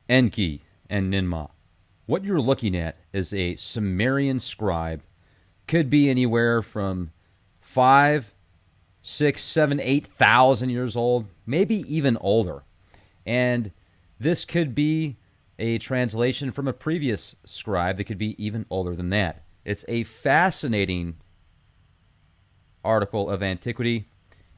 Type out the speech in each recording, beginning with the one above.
Enki and Ninmaħ. What you're looking at is a Sumerian scribe. Could be anywhere from 5, 6, 7, 8,000 years old, maybe even older. And this could be a translation from a previous scribe that could be even older than that. It's a fascinating article of antiquity,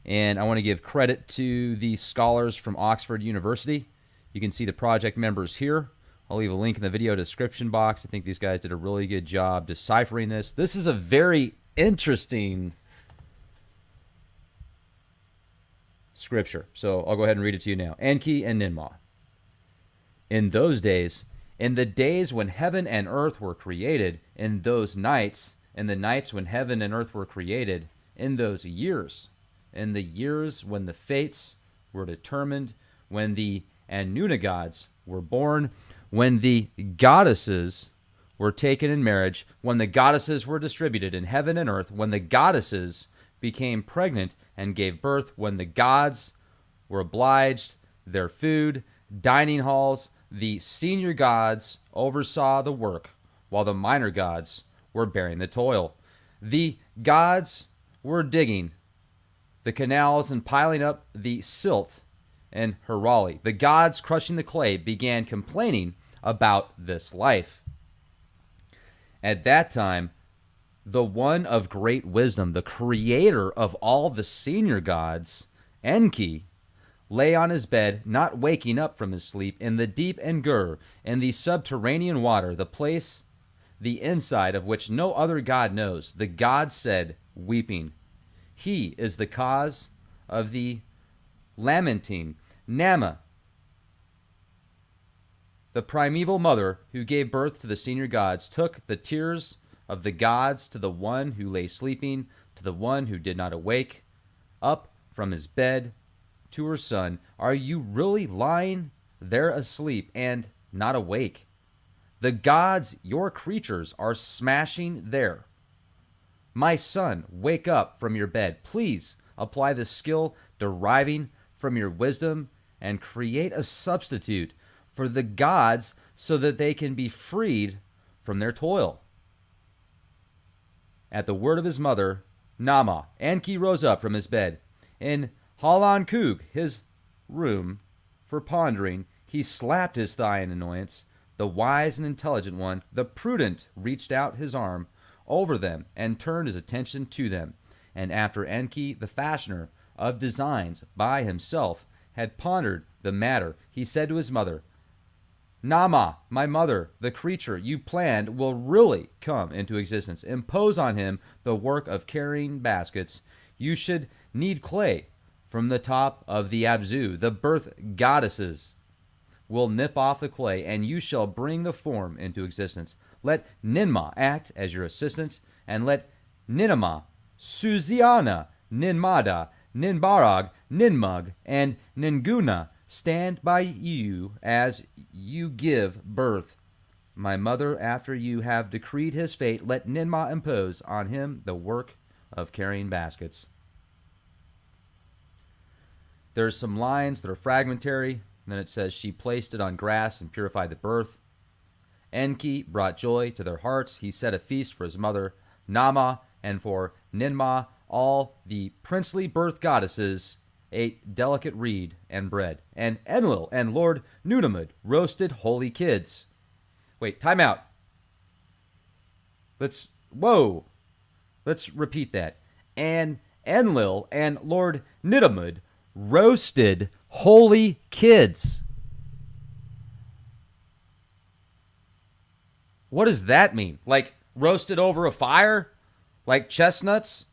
and I want to give credit to the scholars from Oxford University. You can see the project members here. I'll leave a link in the video description box. I think these guys did a really good job deciphering this. This is a very interesting scripture. So I'll go ahead and read it to you now. Enki and Ninmaħ. In those days, in the days when heaven and earth were created, in those nights, in the nights when heaven and earth were created, in those years, in the years when the fates were determined, when the Anuna gods were born, when the goddesses were taken in marriage, when the goddesses were distributed in heaven and earth, when the goddesses became pregnant and gave birth, when the gods were obliged their food, dining halls, the senior gods oversaw the work, while the minor gods were bearing the toil. The gods were digging the canals and piling up the silt and Herali. The gods crushing the clay began complaining about this life. At that time, the one of great wisdom, the creator of all the senior gods, Enki, lay on his bed, not waking up from his sleep, in the deep Engur, in the subterranean water, the place, the inside of which no other god knows. The god said, weeping, he is the cause of the lamenting. Ninmaħ, the primeval mother who gave birth to the senior gods, took the tears of the gods to the one who lay sleeping, to the one who did not awake, up from his bed, to her son, are you really lying there asleep and not awake? The gods, your creatures, are smashing there. My son, wake up from your bed. Please apply the skill deriving from your wisdom and create a substitute for the gods so that they can be freed from their toil. At the word of his mother, Ninmaħ, Enki rose up from his bed. In Halan Kug, his room, for pondering, he slapped his thigh in annoyance. The wise and intelligent one, the prudent, reached out his arm over them and turned his attention to them. And after Enki, the fashioner of designs, by himself, had pondered the matter, he said to his mother, Ninmaħ, my mother, the creature you planned will really come into existence. Impose on him the work of carrying baskets. You should knead clay from the top of the Abzu. The birth goddesses will nip off the clay, and you shall bring the form into existence. Let Ninmaħ act as your assistant, and let Ninmaħ, Suziana, Ninmada, Ninbarag, Ninmug, and Ninguna stand by you as you give birth. My mother, after you have decreed his fate, let Ninmaħ impose on him the work of carrying baskets. There's some lines that are fragmentary. And then it says, she placed it on grass and purified the birth. Enki brought joy to their hearts. He set a feast for his mother, Ninmaħ, and for Ninmaħ. All the princely birth goddesses ate delicate reed and bread. And Enlil and Lord Nudimmud roasted holy kids. Wait, time out. Let's repeat that. And Enlil and Lord Nudimmud roasted holy kids. What does that mean? Like roasted over a fire? Like chestnuts?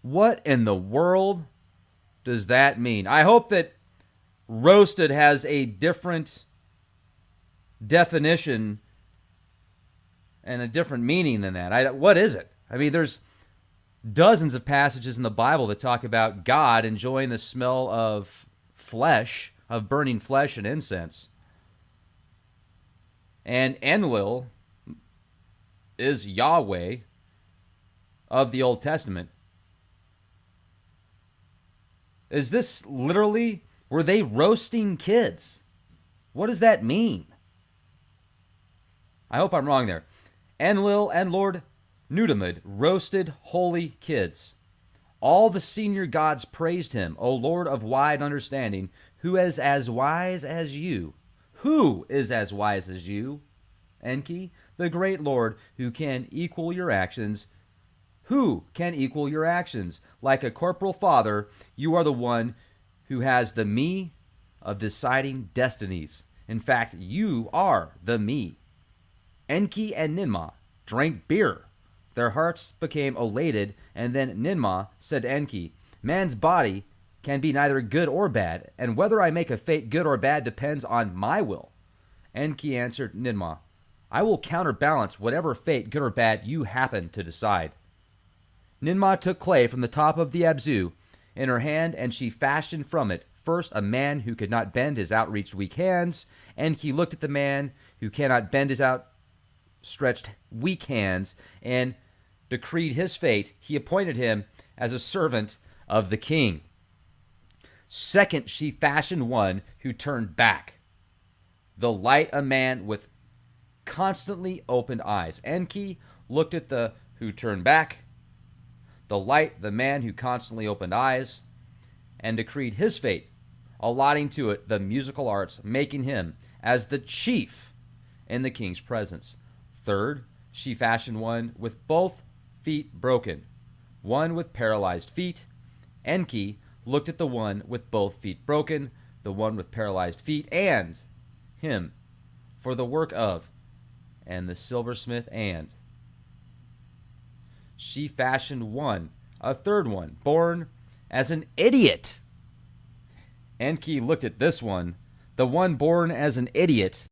What in the world does that mean? I hope that roasted has a different definition and a different meaning than that. What is it? I mean, there's dozens of passages in the Bible that talk about God enjoying the smell of flesh, of burning flesh and incense. And Enlil is Yahweh of the Old Testament. Is this literally Were they roasting kids? What does that mean? I hope I'm wrong there. Enlil and Lord Nudimmud roasted holy kids. All the senior gods praised him, O Lord of wide understanding, who is as wise as you. Who is as wise as you, Enki? The great Lord who can equal your actions. Who can equal your actions? Like a corporal father, you are the one who has the me of deciding destinies. In fact, you are the me. Enki and Ninmaħ drank beer. Their hearts became elated, and then Ninmaħ said to Enki, man's body can be neither good or bad, and whether I make a fate good or bad depends on my will. Enki answered Ninmaħ, I will counterbalance whatever fate, good or bad, you happen to decide. Ninmaħ took clay from the top of the Abzu in her hand, and she fashioned from it first a man who could not bend his outreached weak hands. Enki looked at the man who cannot bend his outstretched weak hands and decreed his fate. He appointed him as a servant of the king. Second, she fashioned one who turned back, the light a man with constantly opened eyes. Enki looked at the who turned back, the light the man who constantly opened eyes, and decreed his fate, allotting to it the musical arts, making him as the chief in the king's presence. Third, she fashioned one with both feet broken, one with paralyzed feet. Enki looked at the one with both feet broken, the one with paralyzed feet, and him for the work of, and the silversmith, and she fashioned one, a third one, born as an idiot. Enki looked at this one, the one born as an idiot,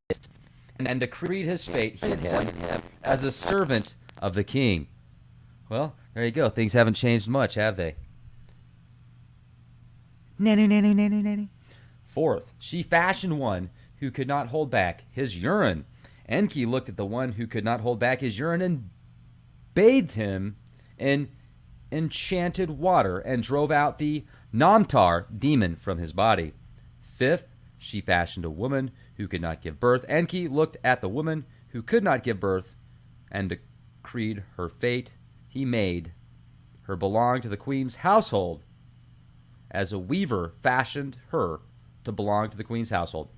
and decreed his fate. He appointed him as a servant of the king. Well, there you go. Things haven't changed much, have they? Fourth, she fashioned one who could not hold back his urine. Enki looked at the one who could not hold back his urine and bathed him in enchanted water and drove out the Namtar demon from his body. Fifth, she fashioned a woman who could not give birth. Enki looked at the woman who could not give birth and decreed her fate. He made her belong to the queen's household, as a weaver fashioned her to belong to the queen's household.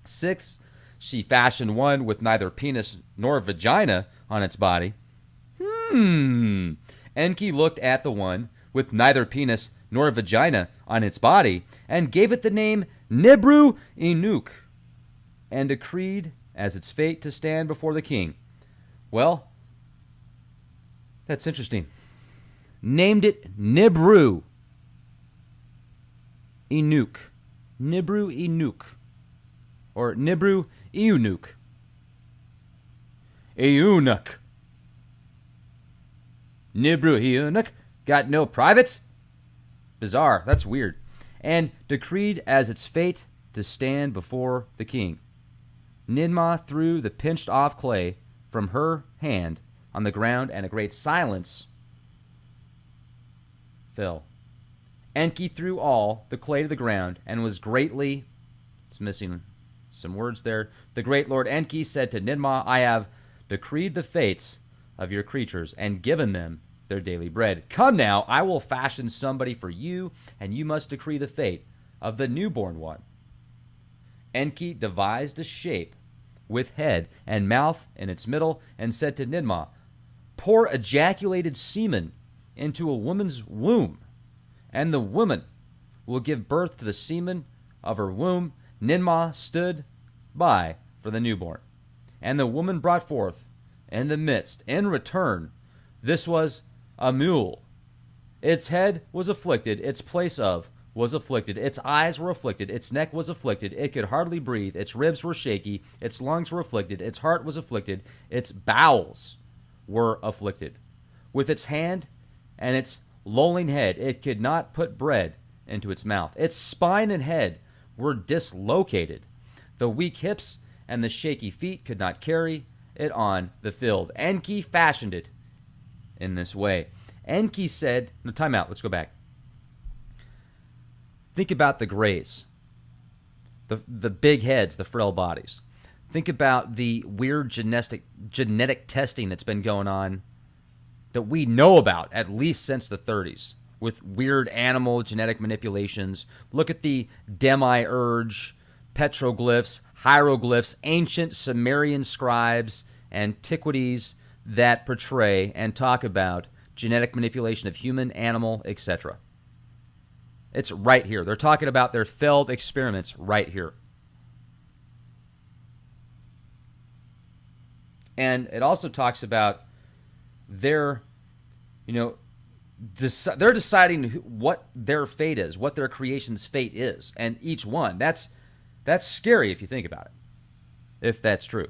Sixth, she fashioned one with neither penis nor vagina on its body. Enki looked at the one with neither penis nor vagina on its body and gave it the name Nibru Inuk and decreed as its fate to stand before the king. Well, that's interesting. Named it Nibru Inuk. Nibru Inuk. Or Nibru Iunuk. Eunuch. Nibru Eunuch got no privates? Bizarre. That's weird. And decreed as its fate to stand before the king. Ninmaħ threw the pinched off clay from her hand on the ground, and a great silence fell. Enki threw all the clay to the ground and was greatly... It's missing some words there. The great Lord Enki said to Ninmaħ, I have decreed the fates of your creatures and given them their daily bread. Come now, I will fashion somebody for you, and you must decree the fate of the newborn one. Enki devised a shape with head and mouth in its middle and said to Ninmaħ, pour ejaculated semen into a woman's womb, and the woman will give birth to the semen of her womb. Ninmaħ stood by for the newborn, and the woman brought forth in the midst. In return, this was a mule. Its head was afflicted, its place of was afflicted, its eyes were afflicted, its neck was afflicted, it could hardly breathe, its ribs were shaky, its lungs were afflicted, its heart was afflicted, its bowels were afflicted. With its hand and its lolling head, it could not put bread into its mouth. Its spine and head were dislocated. The weak hips and the shaky feet could not carry it on the field. Enki fashioned it in this way. Enki said, no, time out, let's go back. Think about the grays. the big heads, the frail bodies. Think about the weird genetic testing that's been going on that we know about at least since the 30s with weird animal genetic manipulations. Look at the demiurge, petroglyphs, hieroglyphs, ancient Sumerian scribes, antiquities that portray and talk about genetic manipulation of human, animal, etc. It's right here. They're talking about their failed experiments right here. And it also talks about their, they're deciding what their fate is, what their creation's fate is, and each one. That's scary if you think about it, if that's true.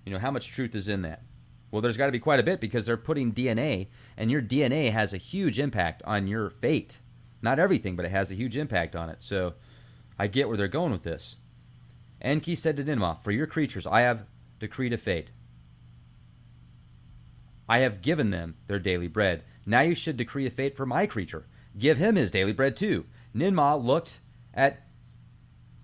How much truth is in that? Well, there's got to be quite a bit because they're putting DNA, and your DNA has a huge impact on your fate. Not everything, but it has a huge impact on it. So I get where they're going with this. Enki said to Ninmaħ, "For your creatures I have decreed a fate. I have given them their daily bread. Now you should decree a fate for my creature. Give him his daily bread too." Ninmaħ looked at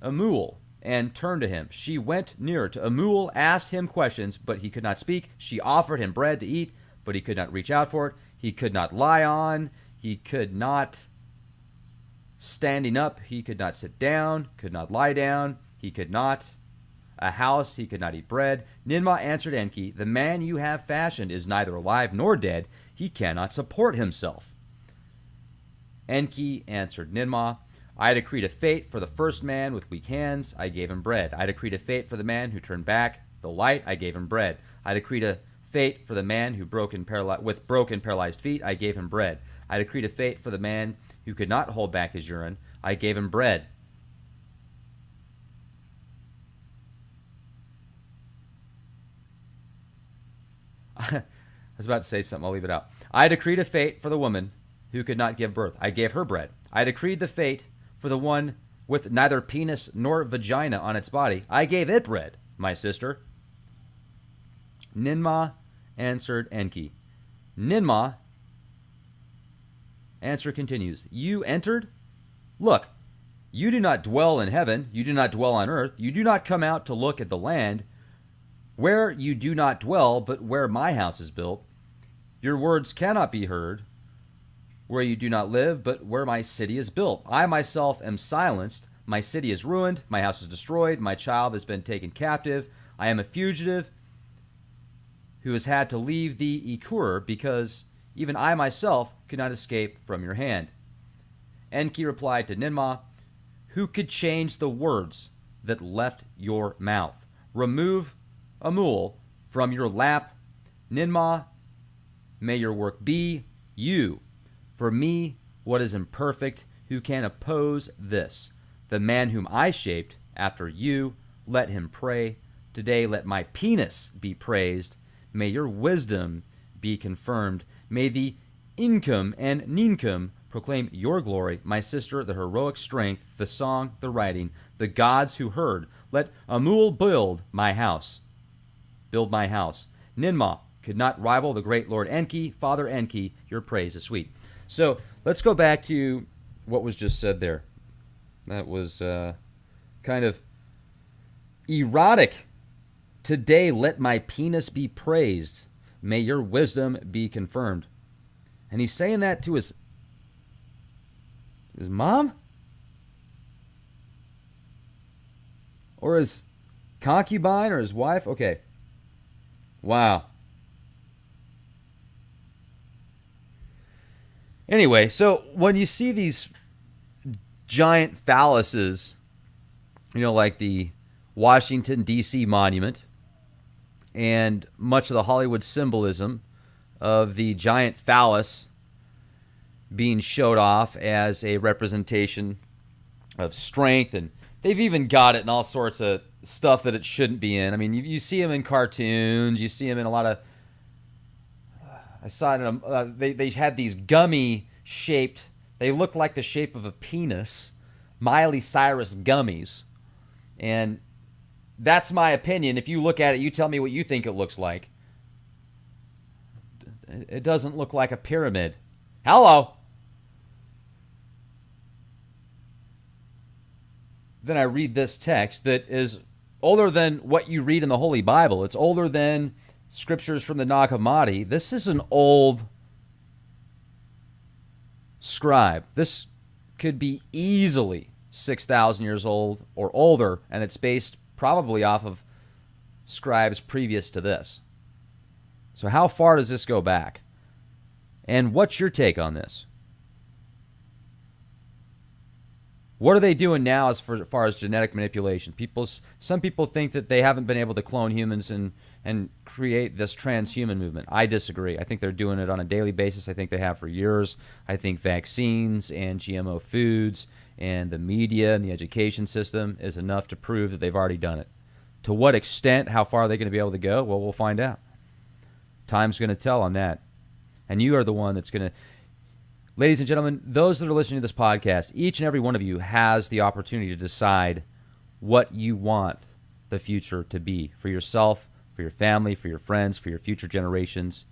Amul and turned to him. She went nearer to Amul, asked him questions, but he could not speak. She offered him bread to eat, but he could not reach out for it. He could not lie on. He could not standing up. He could not sit down, could not lie down. He could not a house. He could not eat bread. Ninmaħ answered Enki, "The man you have fashioned is neither alive nor dead. He cannot support himself." Enki answered Ninmaħ, "I decreed a fate for the first man with weak hands. I gave him bread. I decreed a fate for the man who turned back the light. I gave him bread. I decreed a fate for the man who with broken paralyzed feet. I gave him bread. I decreed a fate for the man who could not hold back his urine. I gave him bread." I was about to say something. I'll leave it out. "I decreed a fate for the woman who could not give birth. I gave her bread. I decreed the fate for the one with neither penis nor vagina on its body. I gave it bread, my sister." Ninmaħ answered Enki. Ninmaħ answer continues. "You entered? Look, you do not dwell in heaven. You do not dwell on earth. You do not come out to look at the land where you do not dwell, but where my house is built. Your words cannot be heard where you do not live, but where my city is built. I myself am silenced. My city is ruined. My house is destroyed. My child has been taken captive. I am a fugitive who has had to leave the Ikur because even I myself could not escape from your hand." Enki replied to Ninmaħ, "Who could change the words that left your mouth? Remove Amul from your lap. Ninmaħ, may your work be you. For me, what is imperfect, who can oppose this? The man whom I shaped after you, let him pray. Today let my penis be praised. May your wisdom be confirmed. May the Inkum and Ninkum proclaim your glory. My sister, the heroic strength, the song, the writing, the gods who heard. Let Amul build my house. Build my house. Ninmaħ could not rival the great Lord Enki. Father Enki, your praise is sweet." So let's go back to what was just said there. That was kind of erotic. "Today let my penis be praised. May your wisdom be confirmed." And he's saying that to his mom? Or his concubine or his wife? Okay. Wow. Anyway, so when you see these giant phalluses, like the Washington, D.C. monument, and much of the Hollywood symbolism of the giant phallus being showed off as a representation of strength, and they've even got it in all sorts of stuff that it shouldn't be in. I mean, you see them in cartoons, you see them in a lot of... I saw it in they had these gummy shaped, they looked like the shape of a penis, Miley Cyrus gummies. And that's my opinion. If you look at it, you tell me what you think it looks like. It doesn't look like a pyramid. Hello. then I read this text that is older than what you read in the Holy Bible. It's older than scriptures from the Nag Hammadi. This is an old scribe. This could be easily 6,000 years old or older, and it's based probably off of scribes previous to this. So how far does this go back? And what's your take on this? What are they doing now as far as genetic manipulation? Some people think that they haven't been able to clone humans and create this transhuman movement. I disagree. I think they're doing it on a daily basis. I think they have for years. I think vaccines and GMO foods and the media and the education system is enough to prove that they've already done it. To what extent, how far are they going to be able to go? Well, we'll find out. Time's going to tell on that. And you are the one that's going to... Ladies and gentlemen, those that are listening to this podcast, each and every one of you has the opportunity to decide what you want the future to be for yourself, for your family, for your friends, for your future generations.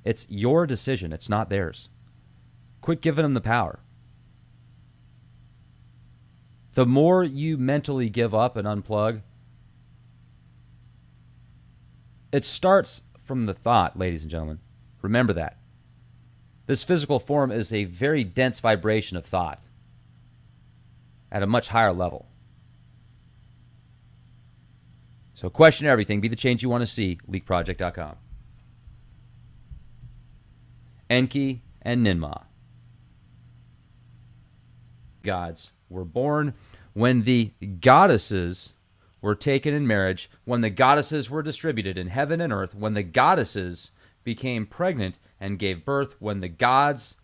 It's your decision. It's not theirs. Quit giving them the power. The more you mentally give up and unplug, it starts from the thought, ladies and gentlemen. Remember that. This physical form is a very dense vibration of thought at a much higher level. So question everything. Be the change you want to see. LeakProject.com. Enki and Ninmaḥ. Gods were born when the goddesses were taken in marriage, when the goddesses were distributed in heaven and earth, when the goddesses became pregnant and gave birth, when the gods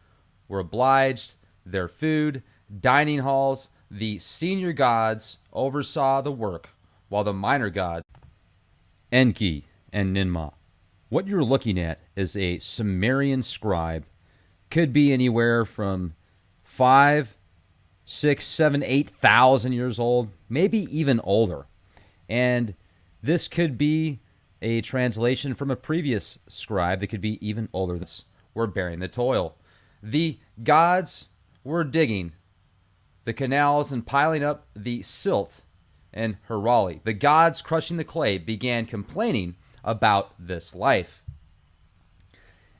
were obliged their food, dining halls, the senior gods oversaw the work, while the minor gods, Enki and Ninmaḥ. What you're looking at is a Sumerian scribe. Could be anywhere from 5, 6, 7, 8,000 years old, maybe even older. And this could be a translation from a previous scribe that could be even older. We're bearing the toil. The gods were digging the canals and piling up the silt and Herali. The gods crushing the clay began complaining about this life.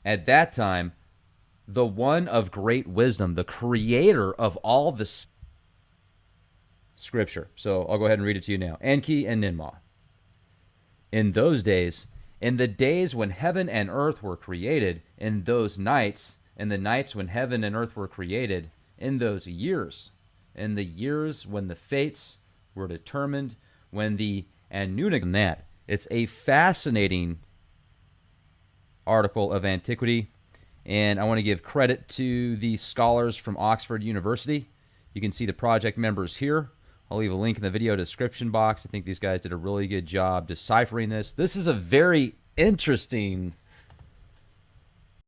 At that time, the one of great wisdom, the creator of all the scripture. So I'll go ahead and read it to you now. Enki and Ninmaḥ. In those days, in the days when heaven and earth were created, in those nights, in the nights when heaven and earth were created, in those years, in the years when the fates were determined, when the Nudimmud. It's a fascinating article of antiquity, and I want to give credit to the scholars from Oxford University. You can see the project members here. I'll leave a link in the video description box. I think these guys did a really good job deciphering this. This is a very interesting